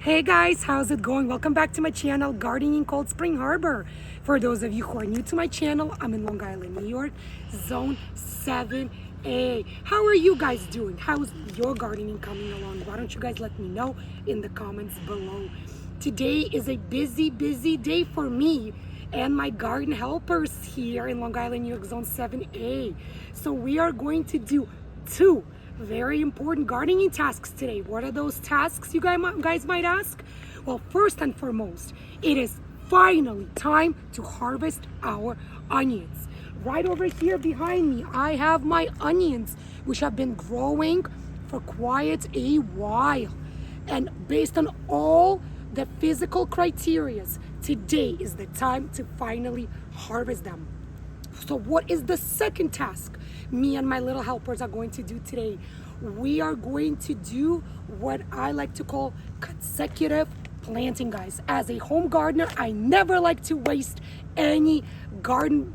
Hey guys, how's it going? Welcome back to my channel, Gardening in Cold Spring Harbor. For those of you who are new to my channel, I'm in Long Island, New York, Zone 7A. How are you guys doing? How's your gardening coming along? Why don't you guys let me know in the comments below. Today is a busy day for me and my garden helpers here in Long Island, New York, Zone 7A. So we are going to do two very important gardening tasks today. What are those tasks, you guys might ask? Well, first and foremost, it is finally time to harvest our onions. Right over here behind me, I have my onions, which have been growing for quite a while. And based on all the physical criterias, today is the time to finally harvest them. So what is the second task me and my little helpers are going to do today? We are going to do what I like to call consecutive planting, guys. As a home gardener, I never like to waste any garden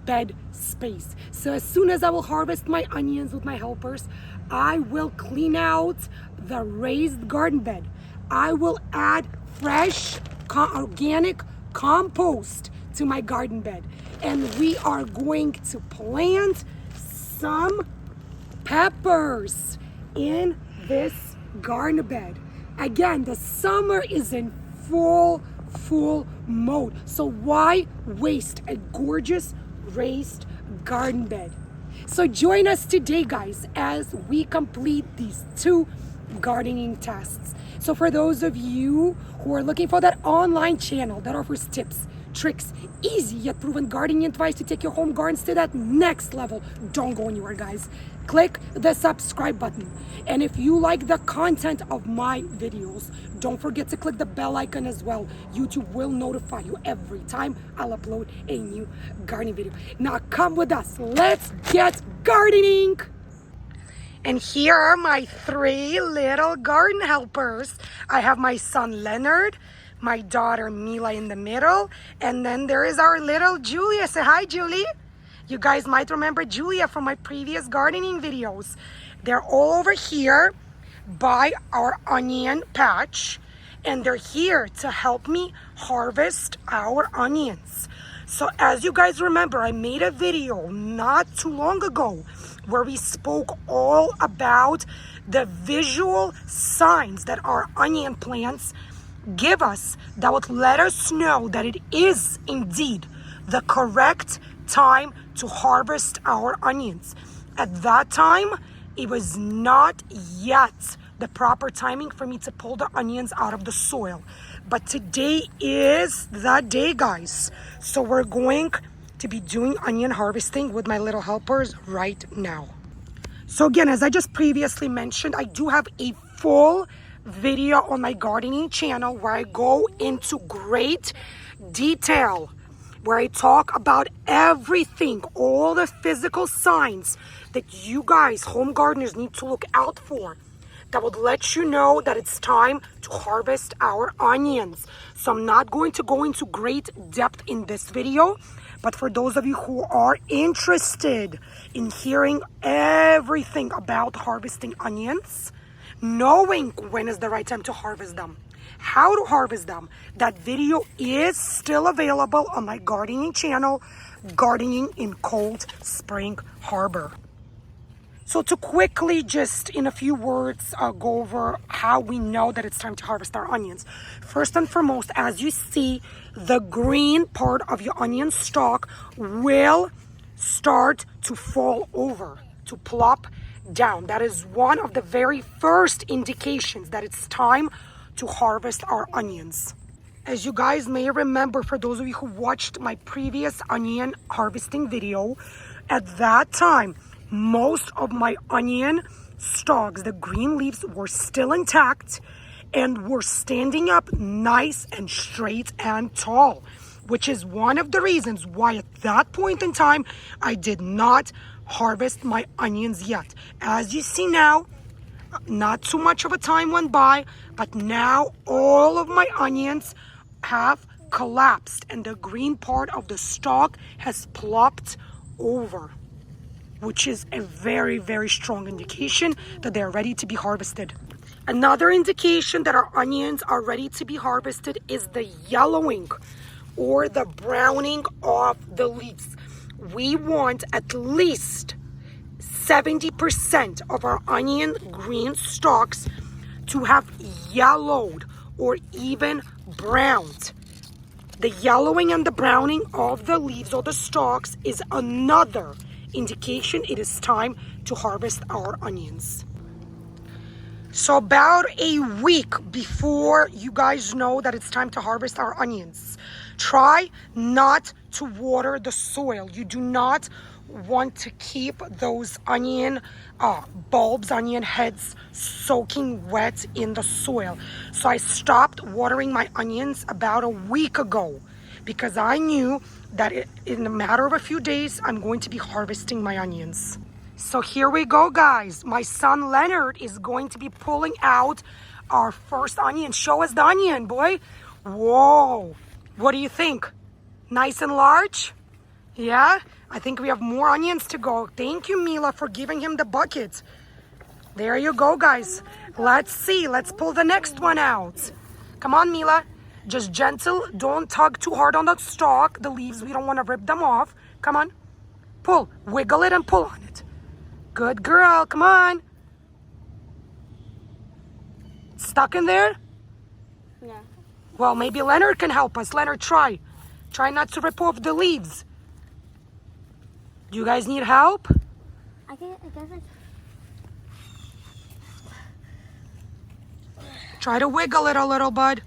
bed space. So as soon as I will harvest my onions with my helpers, I will clean out the raised garden bed. I will add fresh organic compost to my garden bed, and we are going to plant some peppers in this garden bed. Again, the summer is in full mode, so why waste a gorgeous raised garden bed? So join us today, guys, as we complete these two gardening tasks. So for those of you who are looking for that online channel that offers tips, tricks, easy yet proven gardening advice to take your home gardens to that next level, don't go anywhere, guys. Click the subscribe button. And if you like the content of my videos, don't forget to click the bell icon as well. YouTube will notify you every time I'll upload a new gardening video. Now come with us, let's get gardening. And here are my three little garden helpers. I have my son Leonard, my daughter Mila in the middle, and then there is our little Julia. Say hi, Julie. You guys might remember Julia from my previous gardening videos. They're all over here by our onion patch, and they're here to help me harvest our onions. So as you guys remember, I made a video not too long ago where we spoke all about the visual signs that our onion plants give us that would let us know that it is indeed the correct time to harvest our onions. At that time, it was not yet the proper timing for me to pull the onions out of the soil. But today is the day, guys. So we're going to be doing onion harvesting with my little helpers right now. So again, as I just previously mentioned, I do have a full video on my gardening channel where I go into great detail, where I talk about everything, all the physical signs that you guys, home gardeners, need to look out for that would let you know that it's time to harvest our onions. So I'm not going to go into great depth in this video, but for those of you who are interested in hearing everything about harvesting onions, knowing when is the right time to harvest them, how to harvest them, that video is still available on my gardening channel, Gardening in Cold Spring Harbor. So to quickly, just in a few words, go over how we know that it's time to harvest our onions. First and foremost, as you see, the green part of your onion stalk will start to fall over, to plop down. That is one of the very first indications that it's time to harvest our onions. As you guys may remember, for those of you who watched my previous onion harvesting video, at that time, most of my onion stalks, the green leaves, were still intact and were standing up nice and straight and tall, which is one of the reasons why at that point in time, I did not harvest my onions yet. As you see now, not too much of a time went by, but now all of my onions have collapsed and the green part of the stalk has plopped over, which is a very strong indication that they're ready to be harvested. Another indication that our onions are ready to be harvested is the yellowing or the browning of the leaves. We want at least 70% of our onion green stalks to have yellowed or even browned. The yellowing and the browning of the leaves or the stalks is another indication it is time to harvest our onions. So about a week before you guys know that it's time to harvest our onions, try not to water the soil. You do not want to keep those onion bulbs, onion heads soaking wet in the soil. So I stopped watering my onions about a week ago because I knew that in a matter of a few days, I'm going to be harvesting my onions. So here we go, guys. My son Leonard is going to be pulling out our first onion. Show us the onion, boy. Whoa. What do you think? Nice and large? Yeah? I think we have more onions to go. Thank you, Mila, for giving him the bucket. There you go, guys. Let's see. Let's pull the next one out. Come on, Mila. Just gentle. Don't tug too hard on that stalk. The leaves, we don't want to rip them off. Come on. Pull. Wiggle it and pull on it. Good girl. Come on. Stuck in there? Yeah. Well, maybe Leonard can help us. Leonard, try. Try not to rip off the leaves. Do you guys need help? I guess Try to wiggle it a little, bud.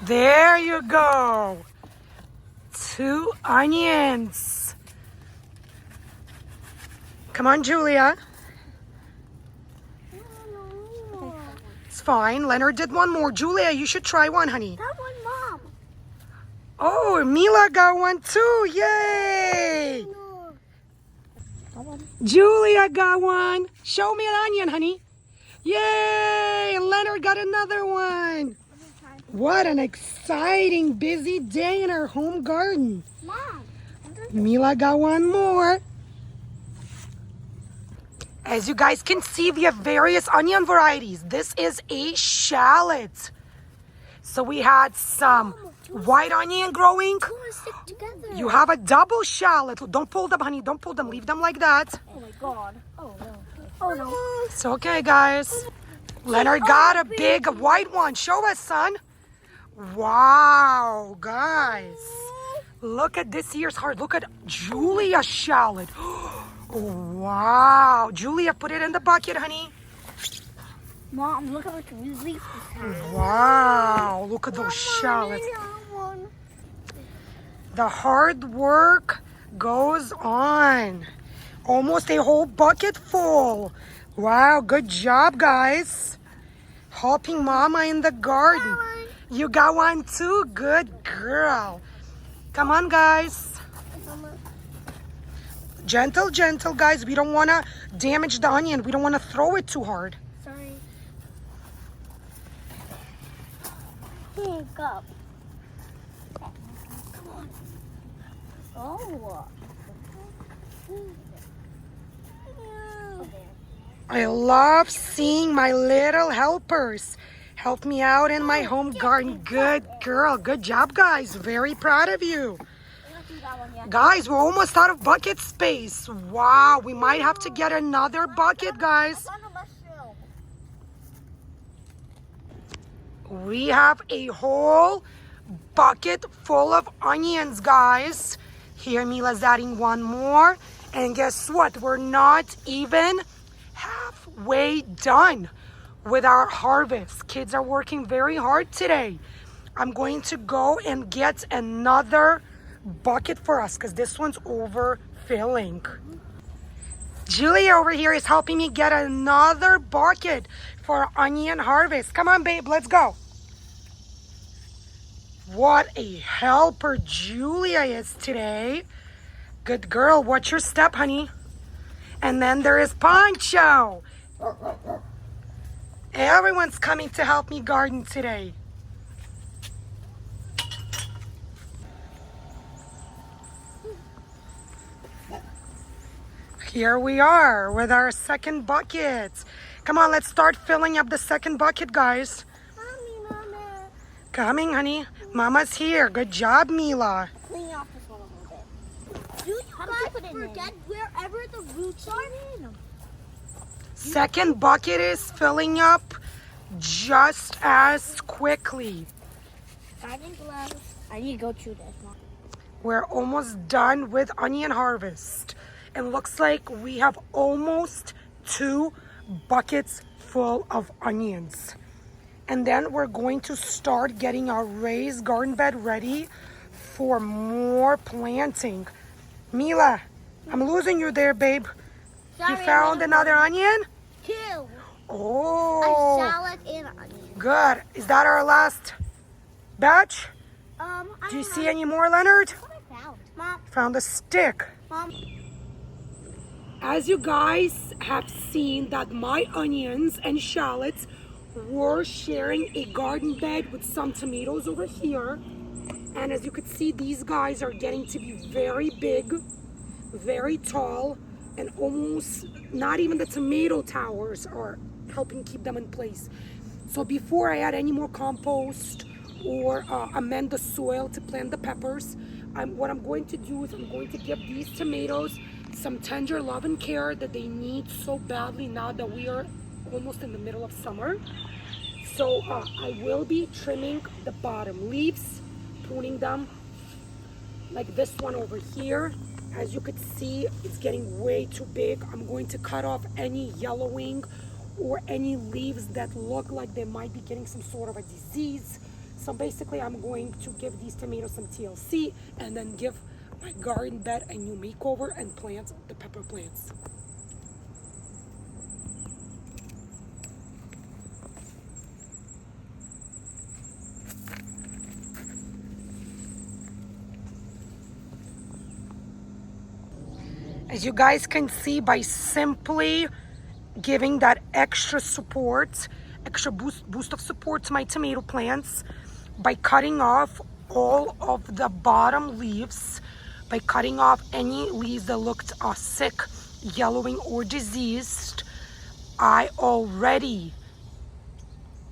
There you go. 2 onions. Come on, Julia. It's fine. Leonard did one more. Julia, you should try one, honey. that one, Mom. Oh, Mila got one too. Yay! Julia got one. Show me an onion, honey. Yay! And Leonard got another one. What an exciting, busy day in our home garden. Mom. Mila got one more. As you guys can see, we have various onion varieties. This is a shallot. So we had some white onion growing. Stick together. You have a double shallot. Don't pull them, honey. Don't pull them. Leave them like that. Oh my God. Oh no. Oh no. It's okay, guys. Leonard got a big white one. Show us, son. Wow, guys. Look at this year's heart. Look at Julia's shallot. Wow. Julia, put it in the bucket, honey. Mom, look how much leaves this has. Wow. Look at those shallots. The hard work goes on. Almost a whole bucket full. Wow, good job, guys. Helping Mama in the garden. You got one too? Good girl. Come on, guys. Gentle, gentle, guys. We don't want to damage the onion. We don't want to throw it too hard. Sorry. Here, go. Come on. Oh. I love seeing my little helpers help me out in my home garden. Good girl. Good job, guys. Very proud of you. Guys, we're almost out of bucket space. Wow, we might have to get another bucket, guys. We have a whole bucket full of onions, guys. Here, Mila's adding one more. And guess what? We're not even halfway done with our harvest. Kids are working very hard today. I'm going to go and get another bucket for us because this one's overfilling. Julia over here is helping me get another bucket for our onion harvest. Come on, babe, let's go. What a helper Julia is today. Good girl. Watch your step, honey. And then there is Pancho. Everyone's coming to help me garden today. Here we are with our second bucket. Come on, let's start filling up the second bucket, guys. Mommy, Mama. Coming, honey. Mama's here. Good job, Mila. Clean off this one a little bit. Do you guys forget wherever the roots are? Second bucket is filling up just as quickly. Adding gloves. I need to go through this, Mom. We're almost done with onion harvest. It looks like we have almost 2 buckets full of onions. And then we're going to start getting our raised garden bed ready for more planting. Mila, I'm losing you there, babe. Sorry, You found another onion? 2. Oh, A salad and onion. good. Is that our last batch? I Do you don't see know any more, Leonard? what I found. Mom, Found a stick. Mom. As you guys have seen that my onions and shallots were sharing a garden bed with some tomatoes over here. And as you could see, these guys are getting to be very big, very tall, and almost not even the tomato towers are helping keep them in place. So before I add any more compost or amend the soil to plant the peppers, what I'm going to do is I'm going to give these tomatoes some tender love and care that they need so badly now that we are almost in the middle of summer. So I will be trimming the bottom leaves, pruning them like this one over here. As you could see, it's getting way too big. I'm going to cut off any yellowing or any leaves that look like they might be getting some sort of a disease. So basically, I'm going to give these tomatoes some TLC and then give my garden bed a new makeover and plant the pepper plants. As you guys can see, by simply giving that extra support, extra boost of support to my tomato plants, by cutting off all of the bottom leaves, by cutting off any leaves that looked sick, yellowing, or diseased, I already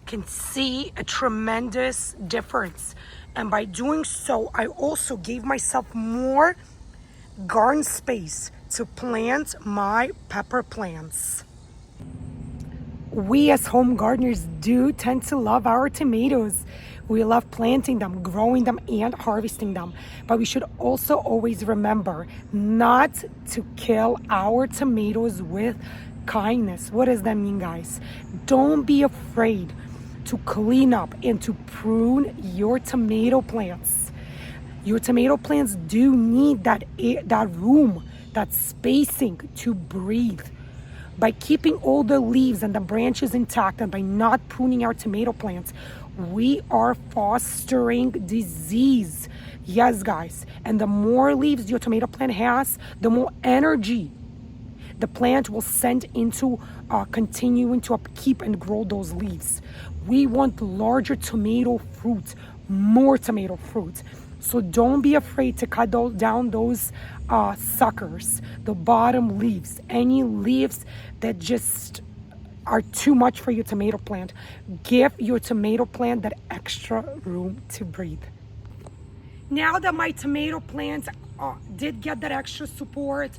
can see a tremendous difference. And by doing so, I also gave myself more garden space to plant my pepper plants. We as home gardeners do tend to love our tomatoes. We love planting them, growing them, and harvesting them. But we should also always remember not to kill our tomatoes with kindness. What does that mean, guys? Don't be afraid to clean up and to prune your tomato plants. Your tomato plants do need that room, that spacing to breathe. By keeping all the leaves and the branches intact and by not pruning our tomato plants, we are fostering disease. Yes, guys. And the more leaves your tomato plant has, the more energy the plant will send into continuing to upkeep and grow those leaves. We want larger tomato fruit, more tomato fruit. So don't be afraid to cut down those suckers, the bottom leaves, any leaves that just are too much for your tomato plant. Give your tomato plant that extra room to breathe. Now that my tomato plants did get that extra support,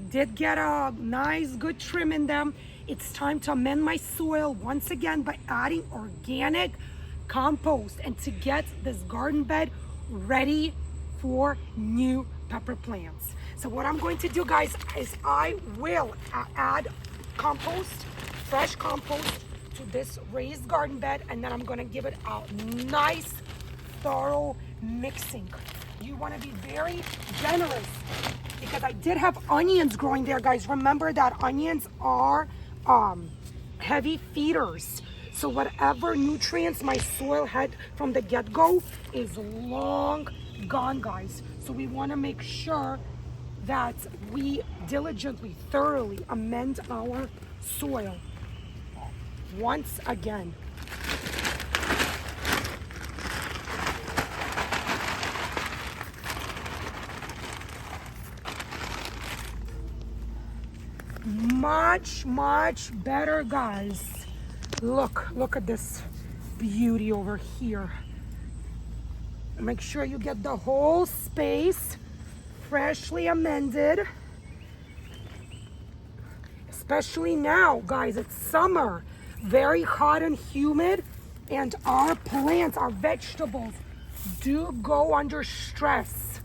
did get a nice good trim in them, it's time to amend my soil once again by adding organic compost and to get this garden bed ready for new pepper plants. So what I'm going to do, guys, is I will add compost, fresh compost, to this raised garden bed, and then I'm going to give it a nice thorough mixing. You want to be very generous because I did have onions growing there, guys. Remember that onions are heavy feeders. So whatever nutrients my soil had from the get-go is long gone, guys. So we want to make sure that we diligently, thoroughly amend our soil once again. much better, guys. Look at this beauty over here. Make sure you get the whole space freshly amended. Especially now, guys, it's summer. Very hot and humid, and our plants, our vegetables do go under stress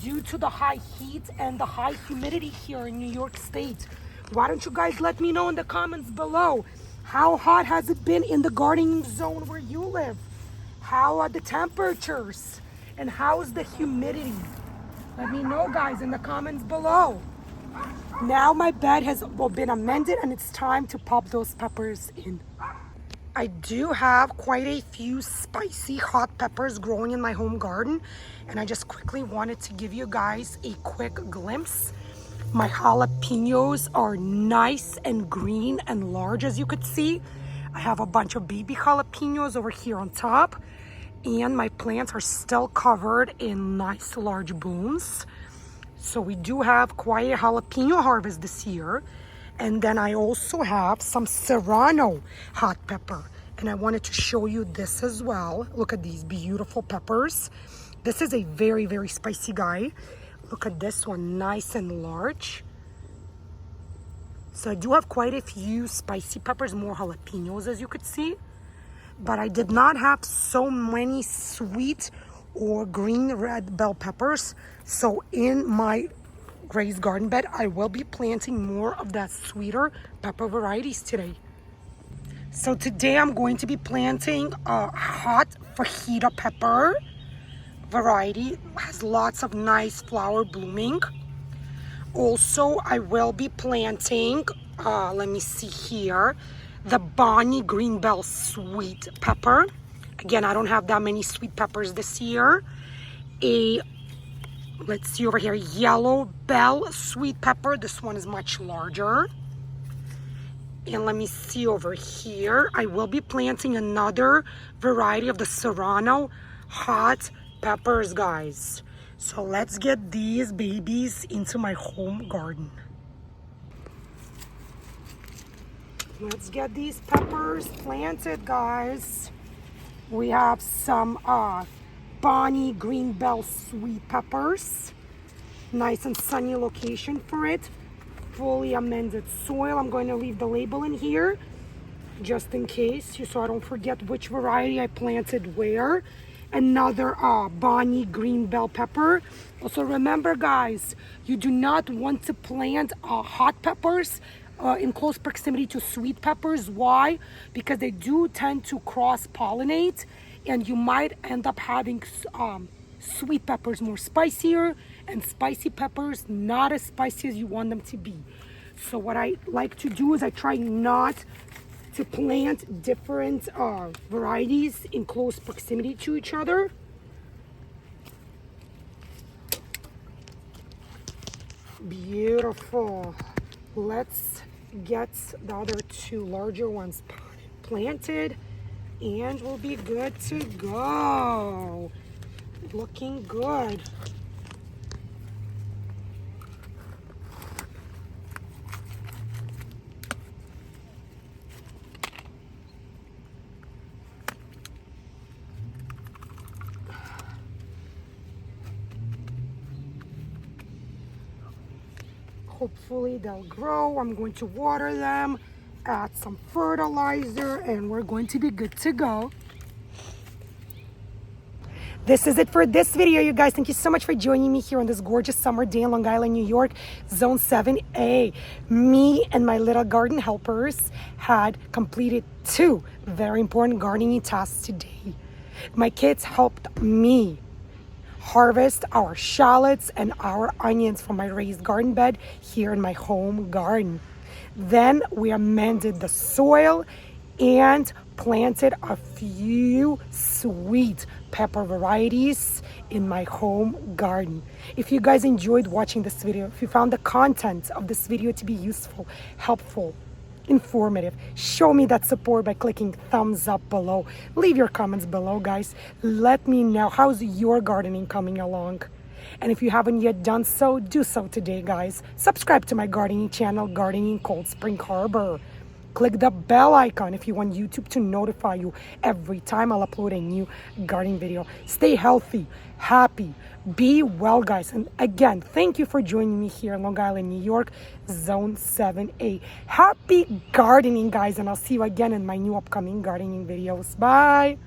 due to the high heat and the high humidity here in New York State. Why don't you guys let me know in the comments below, how hot has it been in the gardening zone where you live? How are the temperatures? And how is the humidity? Let me know, guys, in the comments below. Now my bed has been amended and it's time to pop those peppers in. I do have quite a few spicy hot peppers growing in my home garden, and I just quickly wanted to give you guys a quick glimpse. My jalapenos are nice and green and large, as you could see. I have a bunch of baby jalapenos over here on top, and my plants are still covered in nice large blooms. So we do have quite a jalapeno harvest this year. And then I also have some serrano hot pepper. And I wanted to show you this as well. Look at these beautiful peppers. This is a very spicy guy. Look at this one, nice and large. So I do have quite a few spicy peppers, more jalapenos as you could see. But I did not have so many sweet or green red bell peppers. So in my raised garden bed, I will be planting more of that sweeter pepper varieties today. So today I'm going to be planting a hot fajita pepper variety. It has lots of nice flower blooming. Also, I will be planting, let me see here, the Bonnie green bell sweet pepper. Again, I don't have that many sweet peppers this year. Let's see over here, yellow bell sweet pepper. This one is much larger. And let me see over here. I will be planting another variety of the serrano hot peppers, guys. So let's get these babies into my home garden. Let's get these peppers planted, guys. We have some Bonnie green bell sweet peppers. Nice and sunny location for it. Fully amended soil. I'm going to leave the label in here just in case, so I don't forget which variety I planted where. Another Bonnie green bell pepper. Also remember, guys, you do not want to plant hot peppers in close proximity to sweet peppers. Why? Because they do tend to cross-pollinate, and you might end up having sweet peppers more spicier and spicy peppers not as spicy as you want them to be. So what I like to do is I try not to plant different varieties in close proximity to each other. Beautiful. Let's get the other two larger ones planted and we'll be good to go. Looking good. Hopefully they'll grow. I'm going to water them, add some fertilizer, and we're going to be good to go. This is it for this video, you guys. Thank you so much for joining me here on this gorgeous summer day in Long Island, New York, Zone 7A. Me and my little garden helpers had completed 2 very important gardening tasks today. My kids helped me harvest our shallots and our onions from my raised garden bed here in my home garden. Then we amended the soil and planted a few sweet pepper varieties in my home garden. If you guys enjoyed watching this video, if you found the content of this video to be useful, helpful, informative, show me that support by clicking thumbs up below. Leave your comments below, guys. Let me know how's your gardening coming along. And if you haven't yet done so, do so today, guys. Subscribe to my gardening channel, Gardening Cold Spring Harbor. Click the bell icon if you want YouTube to notify you every time I'll upload a new gardening video. Stay healthy, happy, be well, guys. And again, thank you for joining me here in Long Island, New York, Zone 7A. Happy gardening, guys, and I'll see you again in my new upcoming gardening videos. Bye.